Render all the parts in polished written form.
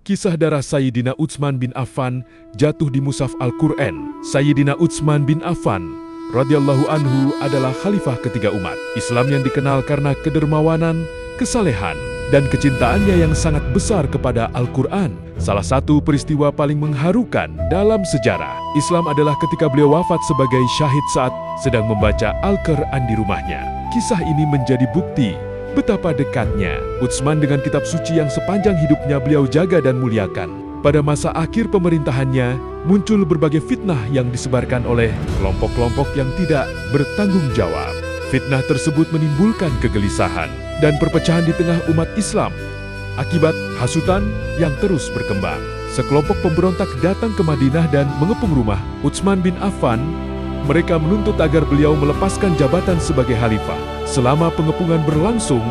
Kisah darah Sayyidina Utsman bin Affan jatuh di mushaf Al-Quran. Sayyidina Utsman bin Affan radhiyallahu anhu adalah khalifah ketiga umat Islam yang dikenal karena kedermawanan, kesalehan, dan kecintaannya yang sangat besar kepada Al-Quran. Salah satu peristiwa paling mengharukan dalam sejarah Islam adalah ketika beliau wafat sebagai syahid saat sedang membaca Al-Quran di rumahnya. Kisah ini menjadi bukti betapa dekatnya Utsman dengan kitab suci yang sepanjang hidupnya beliau jaga dan muliakan. Pada masa akhir pemerintahannya, muncul berbagai fitnah yang disebarkan oleh kelompok-kelompok yang tidak bertanggung jawab. Fitnah tersebut menimbulkan kegelisahan dan perpecahan di tengah umat Islam. Akibat hasutan yang terus berkembang, sekelompok pemberontak datang ke Madinah dan mengepung rumah Utsman bin Affan. Mereka menuntut agar beliau melepaskan jabatan sebagai khalifah. Selama pengepungan berlangsung,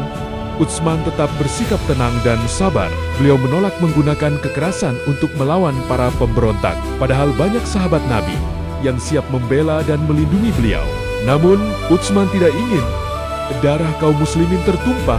Utsman tetap bersikap tenang dan sabar. Beliau menolak menggunakan kekerasan untuk melawan para pemberontak. Padahal banyak sahabat Nabi yang siap membela dan melindungi beliau. Namun, Utsman tidak ingin darah kaum muslimin tertumpah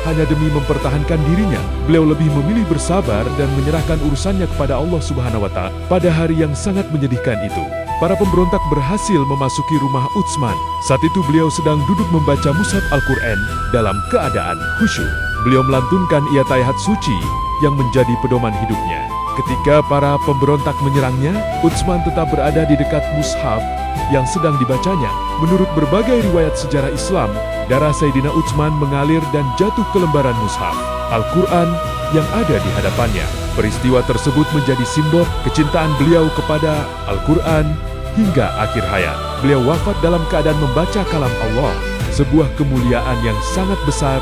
hanya demi mempertahankan dirinya. Beliau lebih memilih bersabar dan menyerahkan urusannya kepada Allah Subhanahu wa Ta'ala. Pada hari yang sangat menyedihkan itu, para pemberontak berhasil memasuki rumah Utsman. Saat itu beliau sedang duduk membaca mushaf Al-Quran dalam keadaan khusyuk. Beliau melantunkan ayat suci yang menjadi pedoman hidupnya. Ketika para pemberontak menyerangnya, Utsman tetap berada di dekat mushaf yang sedang dibacanya. Menurut berbagai riwayat sejarah Islam, darah Sayyidina Utsman mengalir dan jatuh ke lembaran mushaf Al-Quran yang ada di hadapannya. Peristiwa tersebut menjadi simbol kecintaan beliau kepada Al-Quran hingga akhir hayat. Beliau wafat dalam keadaan membaca kalam Allah, sebuah kemuliaan yang sangat besar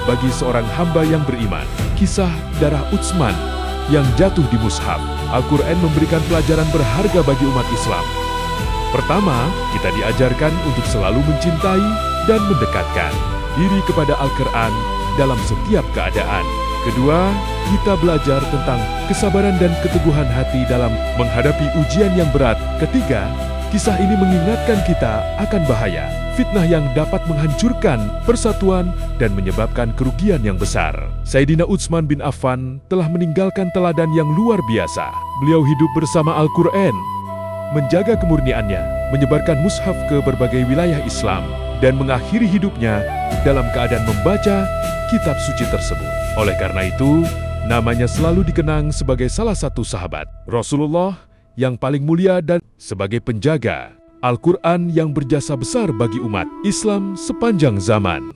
bagi seorang hamba yang beriman. Kisah darah Utsman yang jatuh di mushaf Al-Quran memberikan pelajaran berharga bagi umat Islam. Pertama, kita diajarkan untuk selalu mencintai dan mendekatkan diri kepada Al-Quran dalam setiap keadaan. Kedua, kita belajar tentang kesabaran dan keteguhan hati dalam menghadapi ujian yang berat. Ketiga, kisah ini mengingatkan kita akan bahaya fitnah yang dapat menghancurkan persatuan dan menyebabkan kerugian yang besar. Sayyidina Utsman bin Affan telah meninggalkan teladan yang luar biasa. Beliau hidup bersama Al-Quran, menjaga kemurniannya, menyebarkan mushaf ke berbagai wilayah Islam, dan mengakhiri hidupnya dalam keadaan membaca kitab suci tersebut. Oleh karena itu, namanya selalu dikenang sebagai salah satu sahabat Rasulullah yang paling mulia dan sebagai penjaga Al-Quran yang berjasa besar bagi umat Islam sepanjang zaman.